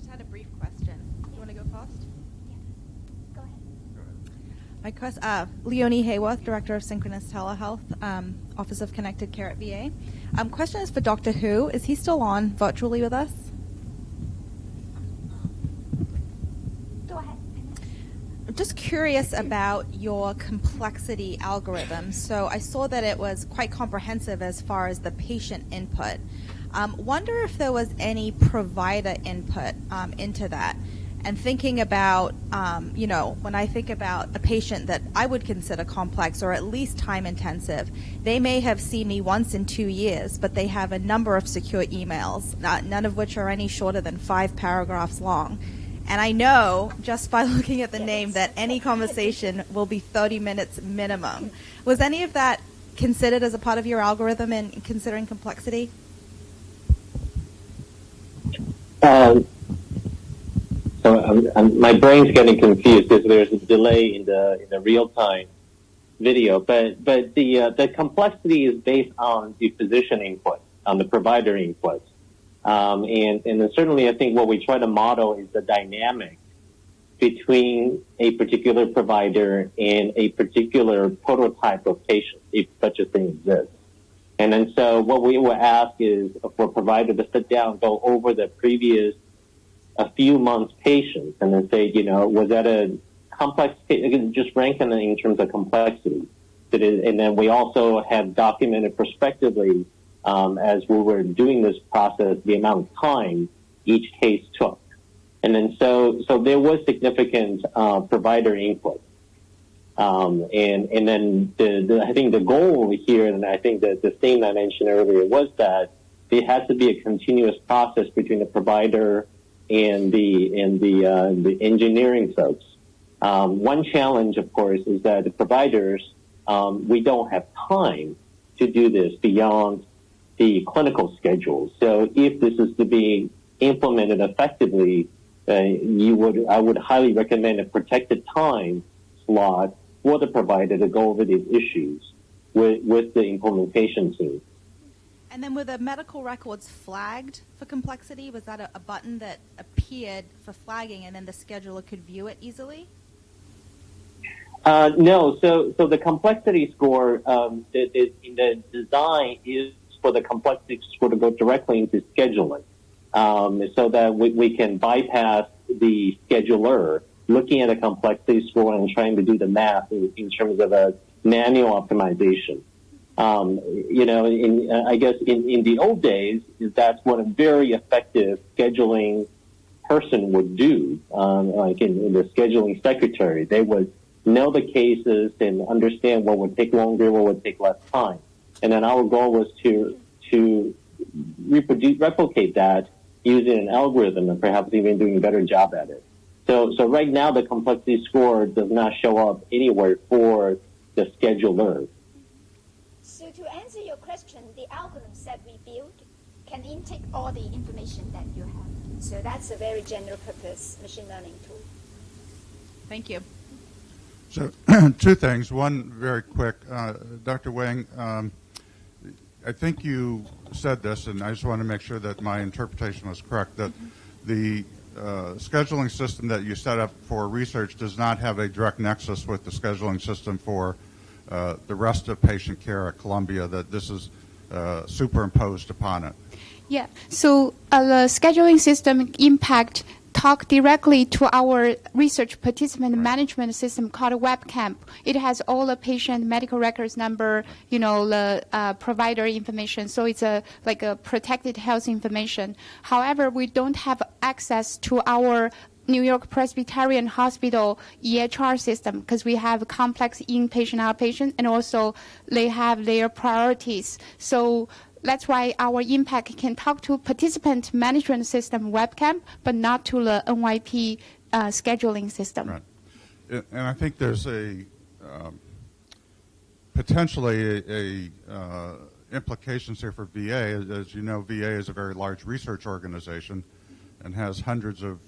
just had a brief question. You want to go first? Yeah. Go ahead. My question, Leonie Hayworth, Director of Synchronous Telehealth, Office of Connected Care at VA. Question is for Dr. Hu. Is he still on virtually with us? Go ahead. I'm just curious about your complexity algorithm. So I saw that it was quite comprehensive as far as the patient input. Wonder if there was any provider input into that. And thinking about, when I think about a patient that I would consider complex or at least time intensive, they may have seen me once in 2 years, but they have a number of secure emails, none of which are any shorter than 5 paragraphs long. And I know just by looking at the name that any conversation will be 30 minutes minimum. Was any of that considered as a part of your algorithm in considering complexity? My brain's getting confused because there's a delay in the real time video. But the complexity is based on the physician input, on the provider input, and then certainly I think what we try to model is the dynamic between a particular provider and a particular prototype of patient, if such a thing exists. And then so what we will ask is for a provider to sit down, go over the previous a few months patients and then say, was that a complex case? Just rank them in terms of complexity. And then we also have documented prospectively, as we were doing this process, the amount of time each case took. And then so there was significant provider input. And then I think the goal here, and I think that the theme I mentioned earlier was that there has to be a continuous process between the provider and the engineering folks. One challenge, of course, is that the providers, we don't have time to do this beyond the clinical schedule. So if this is to be implemented effectively, I would highly recommend a protected time slot for the provider to go over these issues with the implementation team. And then were the medical records flagged for complexity? Was that a button that appeared for flagging and then the scheduler could view it easily? No. So the complexity score in the design is for the complexity score to go directly into scheduling, so that we can bypass the scheduler looking at a complexity score and trying to do the math in terms of a manual optimization. I guess in the old days, that's what a very effective scheduling person would do, like in the scheduling secretary. They would know the cases and understand what would take longer, what would take less time. And then our goal was to replicate that using an algorithm and perhaps even doing a better job at it. So right now the complexity score does not show up anywhere for the scheduler. So to answer your question, the algorithms that we build can intake all the information that you have. So that's a very general purpose machine learning tool. Thank you. So 2 things. One very quick. Dr. Wang, I think you said this, and I just want to make sure that my interpretation was correct, that the scheduling system that you set up for research does not have a direct nexus with the scheduling system for the rest of patient care at Columbia, that this is superimposed upon it. Yeah, so the scheduling system impact talk directly to our research participant management system called WebCamp. It has all the patient medical records number, the provider information. So it's like a protected health information. However, we don't have access to our New York Presbyterian Hospital EHR system because we have complex inpatient, outpatient, and also they have their priorities. So that's why our impact can talk to participant management system WebCamp, but not to the NYP scheduling system. Right. And I think there's potentially implications here for VA. As you know, VA is a very large research organization and has hundreds of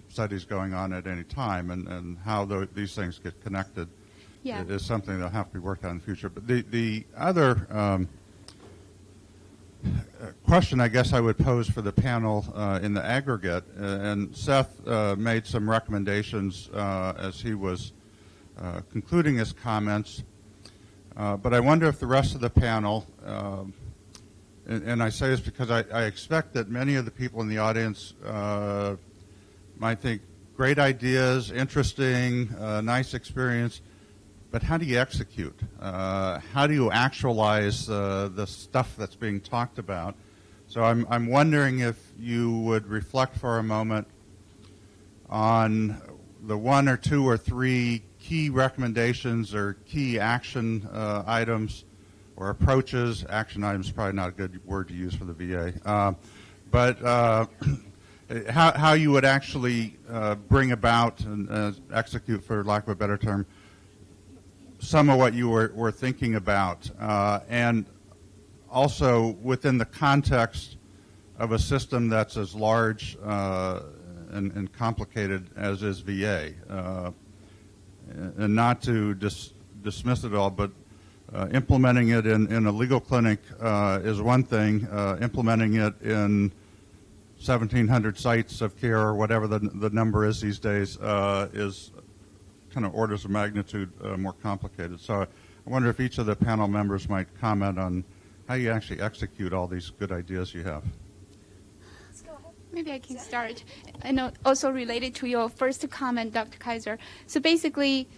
studies going on at any time, and how these things get connected is something that'll have to be worked on in the future. But the other question I guess I would pose for the panel in the aggregate, and Seth made some recommendations as he was concluding his comments, but I wonder if the rest of the panel, and I say this because I expect that many of the people in the audience might think great ideas, interesting, nice experience, but how do you execute? How do you actualize the stuff that's being talked about? So I'm wondering if you would reflect for a moment on the one or two or three key recommendations or key action items or approaches. Action items is probably not a good word to use for the VA. But how you would actually bring about and execute, for lack of a better term, some of what you were thinking about, and also within the context of a system that's as large and complicated as is VA, and not to dismiss it all, but implementing it in a legal clinic is one thing. Implementing it in 1,700 sites of care, or whatever the number is these days, is kind of orders of magnitude more complicated. So I wonder if each of the panel members might comment on how you actually execute all these good ideas you have. Maybe I can start. And also related to your first comment, Dr. Kaiser. So basically,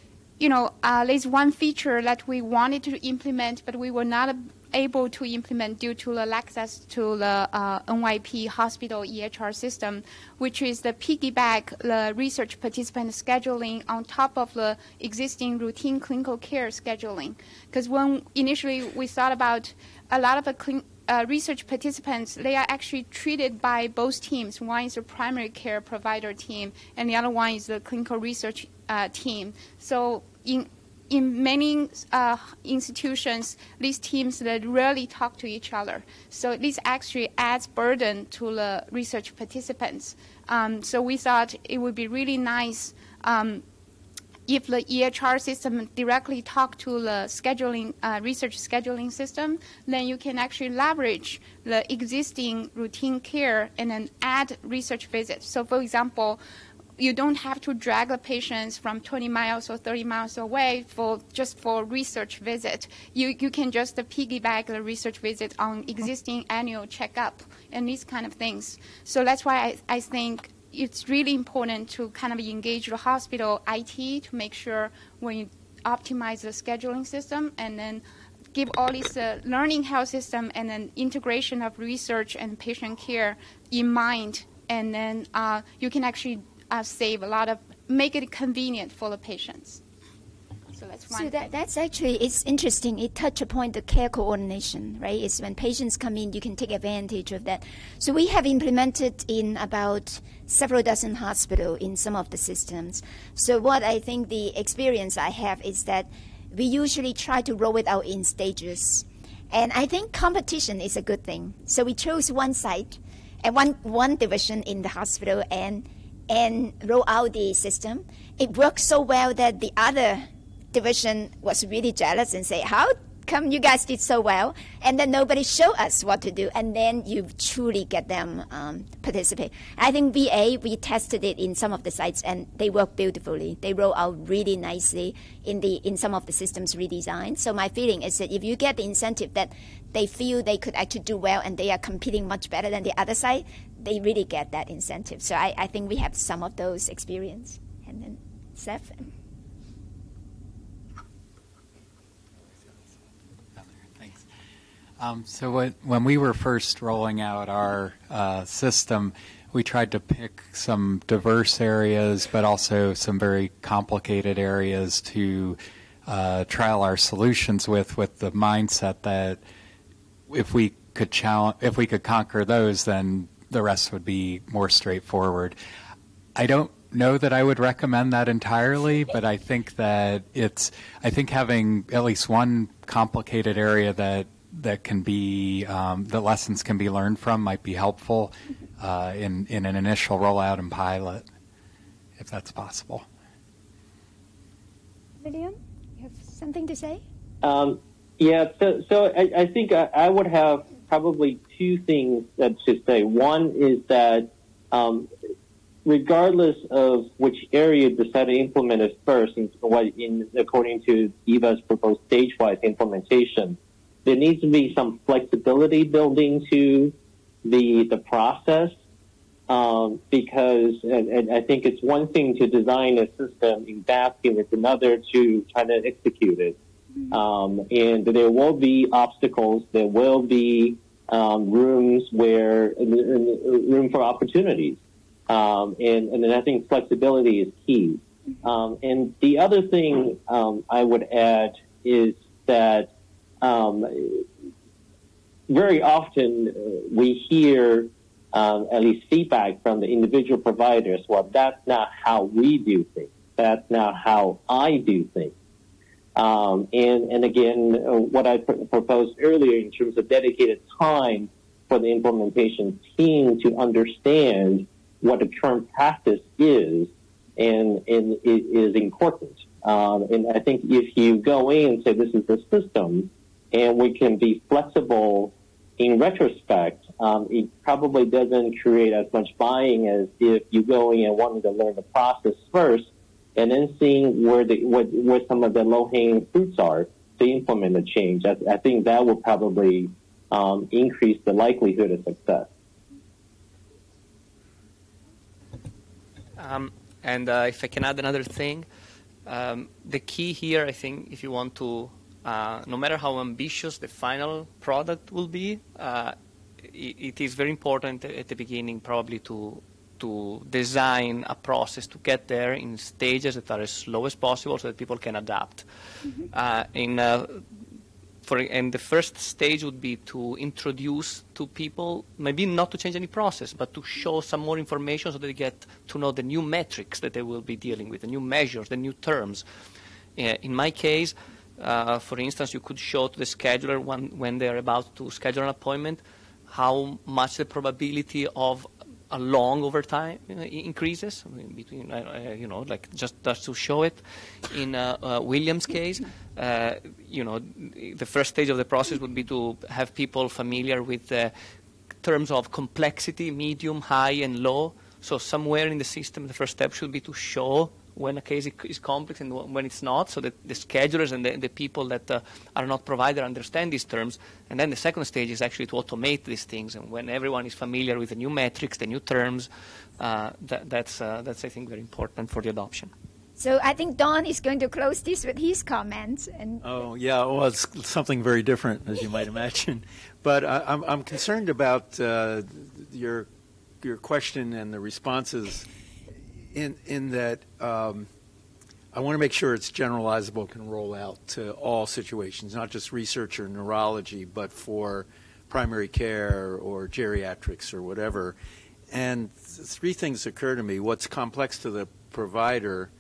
there's one feature that we wanted to implement, but we were not able to implement due to the access to the NYP hospital EHR system, which is the piggyback the research participant scheduling on top of the existing routine clinical care scheduling. Because when initially we thought about a lot of the research participants, they are actually treated by both teams. One is the primary care provider team, and the other one is the clinical research team. So in many institutions, these teams that rarely talk to each other. So this actually adds burden to the research participants. So we thought it would be really nice if the EHR system directly talk to the scheduling, research scheduling system, then you can actually leverage the existing routine care and then add research visits. So for example, you don't have to drag the patients from 20 miles or 30 miles away just for research visit. You can just piggyback the research visit on existing annual checkup and these kind of things. So that's why I think it's really important to kind of engage the hospital IT to make sure when you optimize the scheduling system and then give all this learning health system and then integration of research and patient care in mind, and then you can actually save a lot of, make it convenient for the patients. So that's one. So that's actually, it's interesting. It touched upon the care coordination, right? It's when patients come in, you can take advantage of that. So we have implemented in about several dozen hospitals in some of the systems. So what I think the experience I have is that we usually try to roll it out in stages. And I think competition is a good thing. So we chose one site and one division in the hospital and roll out the system. It worked so well that the other division was really jealous and say, how come you guys did so well? And then nobody showed us what to do. And then you truly get them participate. I think VA, we tested it in some of the sites and they work beautifully. They roll out really nicely in some of the systems redesigned. So my feeling is that if you get the incentive that they feel they could actually do well and they are competing much better than the other side, they really get that incentive. So I think we have some of those experience. And then Seth. So when we were first rolling out our system, we tried to pick some diverse areas, but also some very complicated areas to trial our solutions with the mindset that if we could conquer those, then the rest would be more straightforward. I don't know that I would recommend that entirely, but I think that I think having at least one complicated area that can be, the lessons can be learned from might be helpful in an initial rollout and pilot, if that's possible. William, you have something to say? Yeah, so I think I would have probably two things that to say. One is that regardless of which area you decide to implement it first, according to EVA's proposed stage-wise implementation, there needs to be some flexibility built into the process, because and I think it's one thing to design a system in vacuum, it's another to try to execute it. And there will be obstacles, there will be room for opportunities. And I think flexibility is key. And the other thing I would add is that very often we hear at least feedback from the individual providers, well, that's not how we do things. That's not how I do things. And again, what I proposed earlier in terms of dedicated time for the implementation team to understand what the current practice is and it is important. And I think if you go in and say this is the system and we can be flexible in retrospect, it probably doesn't create as much buy-in as if you go in and wanted to learn the process first and then seeing where some of the low-hanging fruits are to implement a change. I think that will probably increase the likelihood of success. And if I can add another thing, the key here, I think, if you want to, no matter how ambitious the final product will be, it is very important at the beginning probably to design a process to get there in stages that are as slow as possible so that people can adapt. And the first stage would be to introduce to people, maybe not to change any process, but to show some more information so that they get to know the new metrics that they will be dealing with, the new measures, the new terms. In my case, for instance, you could show to the scheduler when they're about to schedule an appointment how much the probability of a long overtime increases between, like just to show it. In William's case, the first stage of the process would be to have people familiar with terms of complexity, medium, high, and low. So somewhere in the system, the first step should be to show when a case is complex and when it's not, so that the schedulers and the people that are not provider understand these terms. And then the second stage is actually to automate these things. And when everyone is familiar with the new metrics, the new terms, that's I think, very important for the adoption. So I think Don is going to close this with his comments. Oh, yeah. Well, it's something very different, as you might imagine. But I'm concerned about your question and the responses in that I want to make sure it's generalizable, can roll out to all situations, not just research or neurology, but for primary care or geriatrics or whatever. And three things occur to me. What's complex to the provider,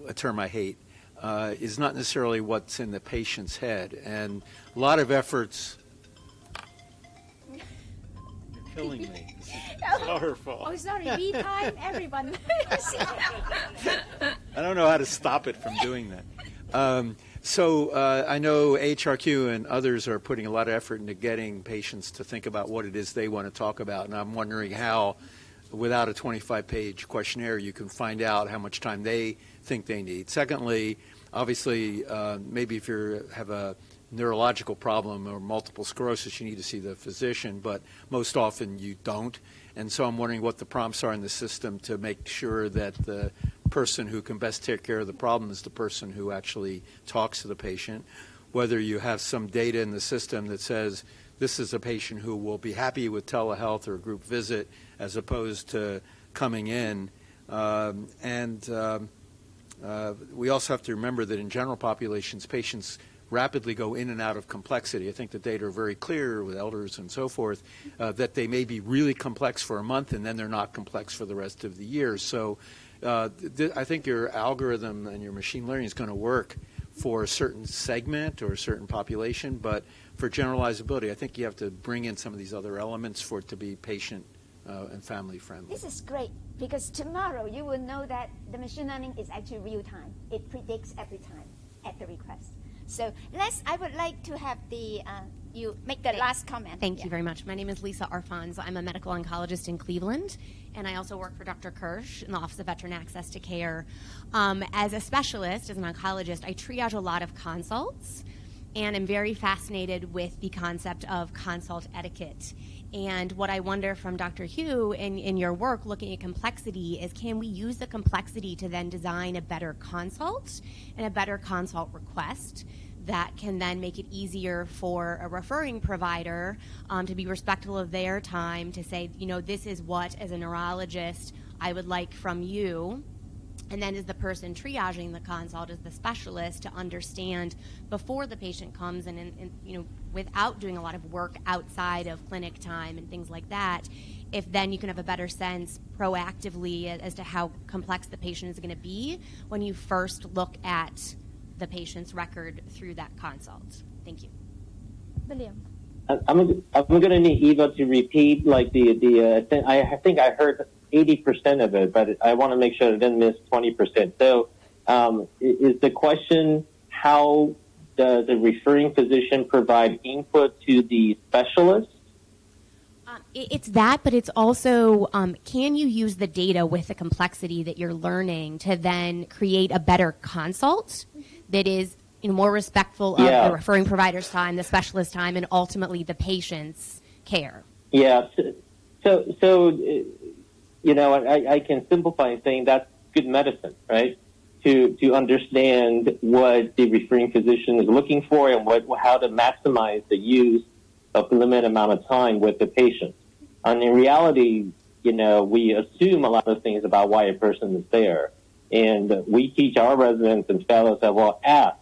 a term I hate, is not necessarily what's in the patient's head. And a lot of efforts... You're killing me. It's all her fault. Oh, sorry, me time, everyone. I don't know how to stop it from doing that. So I know HRQ and others are putting a lot of effort into getting patients to think about what it is they want to talk about. And I'm wondering how, without a 25-page questionnaire, you can find out how much time they think they need. Secondly, obviously, maybe if you have a neurological problem or multiple sclerosis, you need to see the physician, but most often you don't. And so I'm wondering what the prompts are in the system to make sure that the person who can best take care of the problem is the person who actually talks to the patient, whether you have some data in the system that says this is a patient who will be happy with telehealth or a group visit as opposed to coming in. We also have to remember that in general populations, patients rapidly go in and out of complexity. I think the data are very clear with elders and so forth, that they may be really complex for a month and then they're not complex for the rest of the year. So I think your algorithm and your machine learning is going to work for a certain segment or a certain population, but for generalizability, I think you have to bring in some of these other elements for it to be patient and family friendly. This is great, because tomorrow you will know that the machine learning is actually real time. It predicts every time at the request. So I would like to have you make the last comment. Thank you very much. My name is Lisa Arfons. I'm a medical oncologist in Cleveland, and I also work for Dr. Kirsch in the Office of Veteran Access to Care. As a specialist, as an oncologist, I triage a lot of consults, and I'm very fascinated with the concept of consult etiquette. And what I wonder from Dr. Hugh in your work looking at complexity is, can we use the complexity to then design a better consult and a better consult request that can then make it easier for a referring provider to be respectful of their time to say, this is what, as a neurologist, I would like from you. And then as the person triaging the consult, as the specialist, to understand before the patient comes and without doing a lot of work outside of clinic time and things like that, if then you can have a better sense proactively as to how complex the patient is going to be when you first look at the patient's record through that consult. Thank you. William. I'm going to need Eva to repeat I think I heard 80% of it, but I want to make sure I didn't miss 20%. So is the question, how does the referring physician provide input to the specialist? It's that, but it's also, can you use the data with the complexity that you're learning to then create a better consult that is more respectful of the referring provider's time, the specialist's time, and ultimately the patient's care? Yeah. So I can simplify in saying that's good medicine, right? To understand what the referring physician is looking for and how to maximize the use of the limited amount of time with the patient. And in reality, we assume a lot of things about why a person is there. And we teach our residents and fellows that, ask.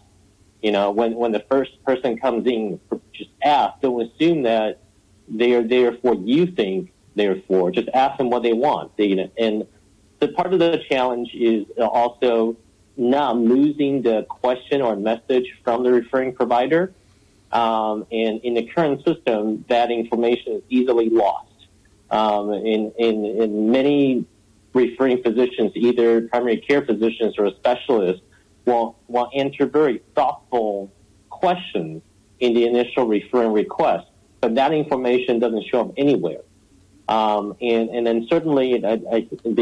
When the first person comes in, just ask. Don't assume that they are there for what you think they're for. Just ask them what they want. And the part of the challenge is also not losing the question or message from the referring provider. And in the current system, that information is easily lost. In many referring physicians, either primary care physicians or specialists, will enter very thoughtful questions in the initial referring request, but that information doesn't show up anywhere. And then certainly that can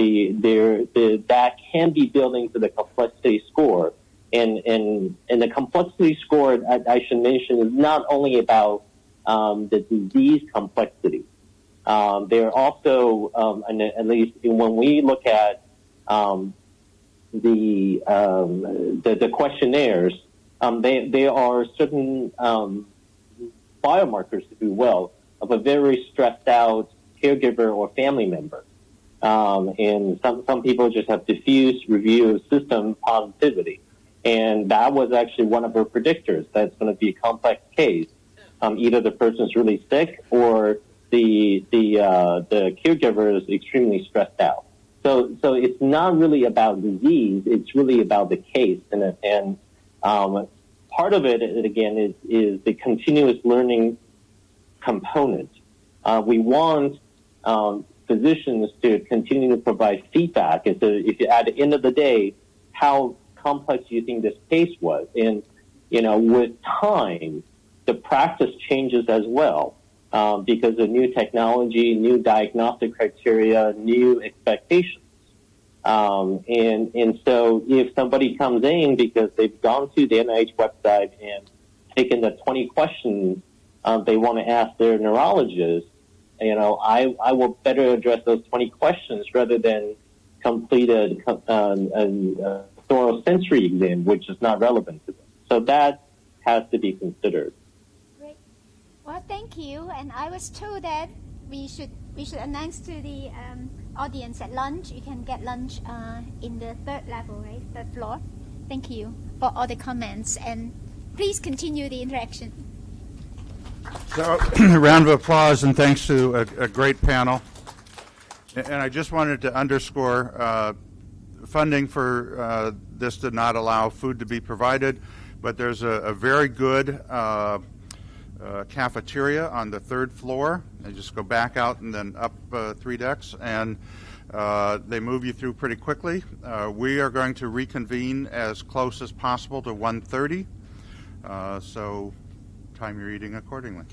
be built into the complexity score. And the complexity score, I should mention, is not only about the disease complexity. They're also, and at least when we look at the questionnaires, there are certain biomarkers, if you will, of a very stressed out caregiver or family member. And some people just have diffuse review of system positivity. And that was actually one of our predictors. That's going to be a complex case. Either the person's really sick or the caregiver is extremely stressed out. So it's not really about disease. It's really about the case. And part of it, again, is the continuous learning component. We want physicians to continue to provide feedback. And so if you, at the end of the day, how complex you think this case was. And, with time, the practice changes as well. Because of new technology, new diagnostic criteria, new expectations. And so if somebody comes in because they've gone to the NIH website and taken the 20 questions they want to ask their neurologist, I will better address those 20 questions rather than complete a thorough sensory exam, which is not relevant to them. So that has to be considered. Well, thank you. And I was told that we should announce to the audience at lunch. You can get lunch in the third level, right? Third floor. Thank you for all the comments, and please continue the interaction. So, a round of applause and thanks to a great panel. And I just wanted to underscore funding for this did not allow food to be provided, but there's a very good cafeteria on the third floor. They just go back out and then up 3 decks, and they move you through pretty quickly. We are going to reconvene as close as possible to 1:30. So time your eating accordingly.